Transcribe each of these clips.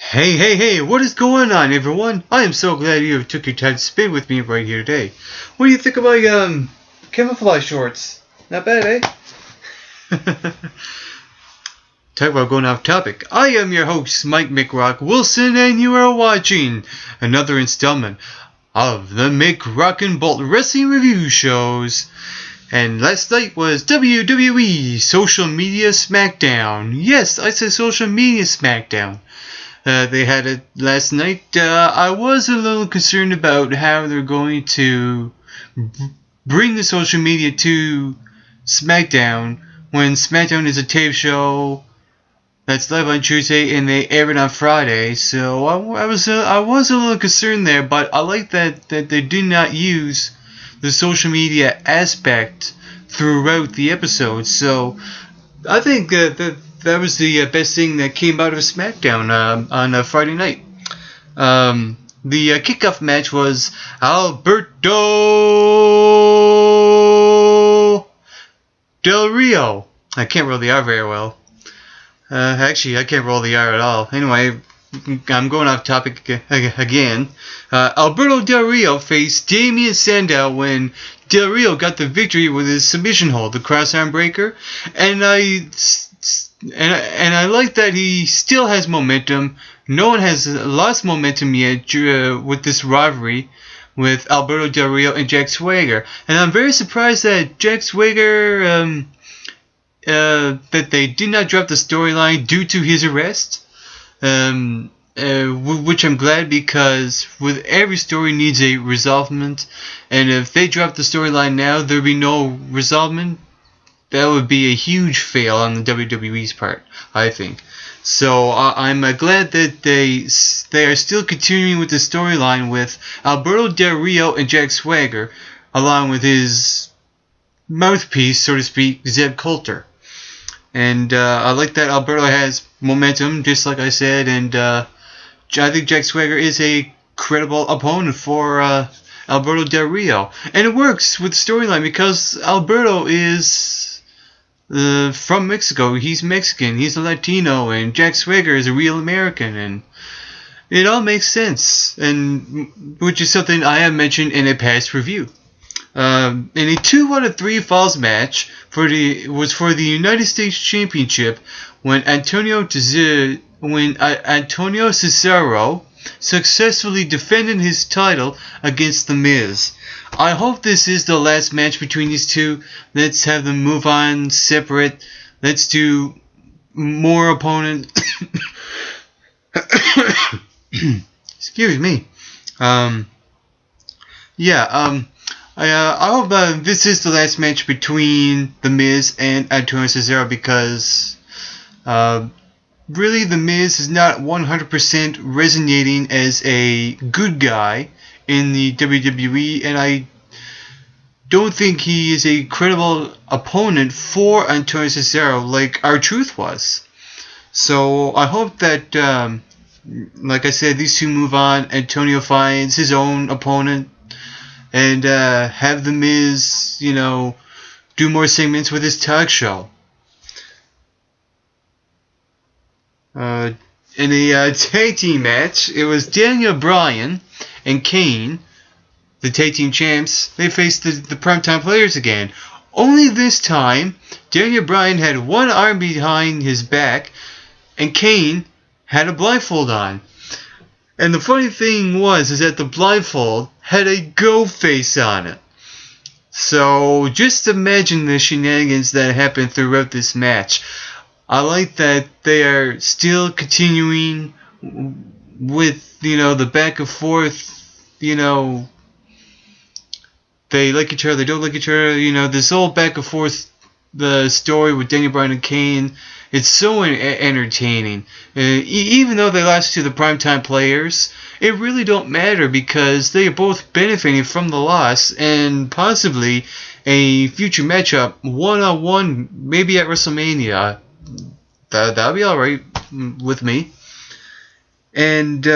Hey, hey, hey, what is going on, everyone? I am so glad you took your time to spend with me right here today. What do you think of my, camouflage shorts? Not bad, eh? Talk about going off topic. I am your host, Mike McRock Wilson, and you are watching another installment of the McRock and Bolt Wrestling Review Shows. And last night was WWE Social Media Smackdown. Yes, I said Social Media Smackdown. They had it last night. I was a little concerned about how they're going to bring the social media to SmackDown when SmackDown is a tape show that's live on Tuesday and they air it on Friday. So I was a little concerned there, but I like that they did not use the social media aspect throughout the episode. So I think that was the best thing that came out of SmackDown on a Friday night. The kickoff match was Alberto Del Rio. I can't roll the R very well. Actually, I can't roll the R at all. Anyway, I'm going off topic again. Alberto Del Rio faced Damien Sandow when Del Rio got the victory with his submission hold, the crossarm breaker, and I like that he still has momentum. No one has lost momentum yet with this rivalry with Alberto Del Rio and Jack Swagger, and I'm very surprised that Jack Swagger that they did not drop the storyline due to his arrest. Which I'm glad, because with every story needs a resolvement, and if they drop the storyline now, there'll be no resolvement. That would be a huge fail on the WWE's part, I think. So I'm glad that they are still continuing with the storyline with Alberto Del Rio and Jack Swagger, along with his mouthpiece, so to speak, Zeb Coulter. And I like that Alberto has momentum, just like I said, and I think Jack Swagger is a credible opponent for Alberto Del Rio. And it works with the storyline because Alberto is from Mexico. He's Mexican, he's a Latino, and Jack Swagger is a real American, and it all makes sense, and which is something I have mentioned in a past review. In a 2 out of 3 falls match was for the United States Championship when Antonio Cesaro successfully defended his title against The Miz. I hope this is the last match between these two. Let's have them move on separate. Let's do more opponents. Excuse me. I hope this is the last match between The Miz and Antonio Cesaro, because really The Miz is not 100% resonating as a good guy in the WWE, and I don't think he is a credible opponent for Antonio Cesaro like R-Truth was. So I hope that, like I said, these two move on. Antonio finds his own opponent, and have The Miz, do more segments with his talk show. In a tag team match, it was Daniel Bryan and Kane, the tag team champs. They faced the primetime players again. Only this time, Daniel Bryan had one arm behind his back, and Kane had a blindfold on. And the funny thing is that the blindfold had a go face on it. So just imagine the shenanigans that happened throughout this match. I like that they are still continuing with, the back and forth, they like each other, they don't like each other, this whole back and forth, the story with Daniel Bryan and Kane. It's so entertaining. Even though they lost to the primetime players, it really don't matter, because they are both benefiting from the loss, and possibly a future matchup, one-on-one, maybe at WrestleMania. That'll be alright with me. And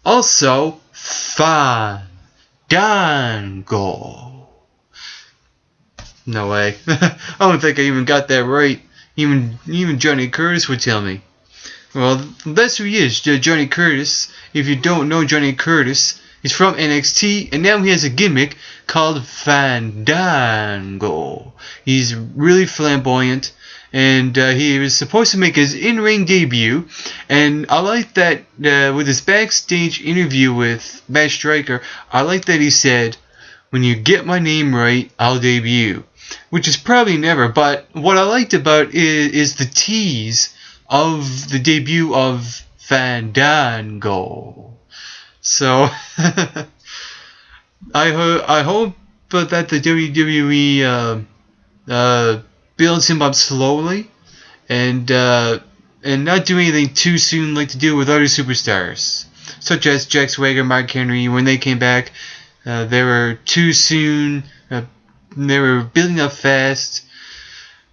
also, Fandango. No way. I don't think I even got that right. Even Johnny Curtis would tell me. Well, that's who he is, Johnny Curtis. If you don't know Johnny Curtis, he's from NXT, and now he has a gimmick called Fandango. He's really flamboyant, and he was supposed to make his in-ring debut, and I like that with his backstage interview with Matt Striker, I like that he said, "When you get my name right, I'll debut," which is probably never, but what I liked about it is the tease of the debut of Fandango. So I hope that the WWE builds him up slowly and not do anything too soon like to do with other superstars, such as Jack Swagger, Mark Henry. When they came back, they were too soon. They were building up fast.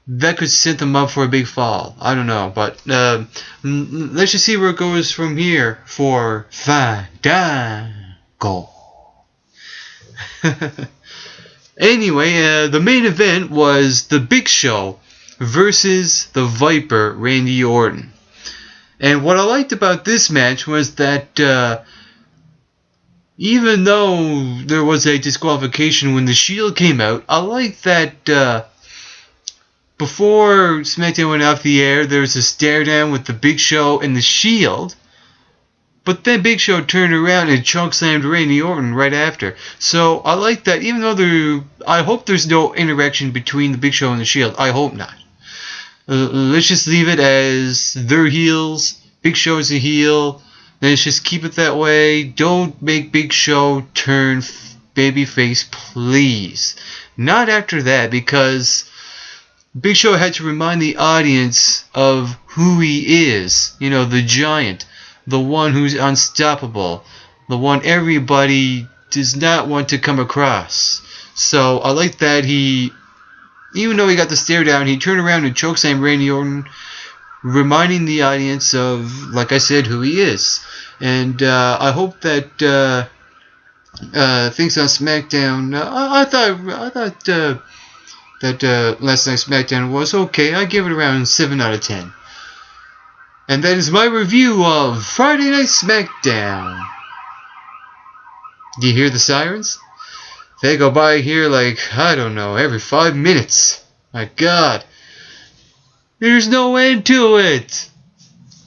That could set them up for a big fall. I don't know, but let's just see where it goes from here for Fandango. Anyway, the main event was The Big Show versus the Viper, Randy Orton. And what I liked about this match was that even though there was a disqualification when the Shield came out, I liked that before SmackDown went off the air, there was a stare down with the Big Show and the Shield. But then Big Show turned around and chokeslammed Randy Orton right after. So I like that, even though I hope there's no interaction between the Big Show and the Shield. I hope not. Let's just leave it as they're heels. Big Show's a heel. Let's just keep it that way. Don't make Big Show turn babyface, please. Not after that, because Big Show had to remind the audience of who he is. You know, the giant. The one who's unstoppable. The one everybody does not want to come across. So I like that even though he got the stare down, he turned around and chokeslammed Randy Orton, reminding the audience of, like I said, who he is. And I hope that things on SmackDown. I thought that last night's SmackDown was okay. I give it around 7 out of 10. And that is my review of Friday Night SmackDown. Do you hear the sirens? They go by here like, I don't know, every 5 minutes. My God. There's no end to it.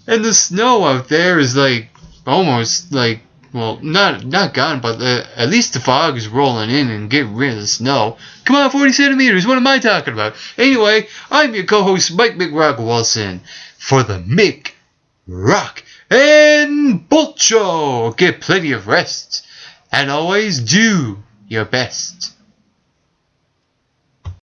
And the snow out there is like, almost like, well, not gone, but at least the fog is rolling in and getting rid of the snow. Come on, 40 centimeters, what am I talking about? Anyway, I'm your co-host, Mike McRock Wilson, for the Mick, Rock, and Bolt Show. Get plenty of rest, and always do your best.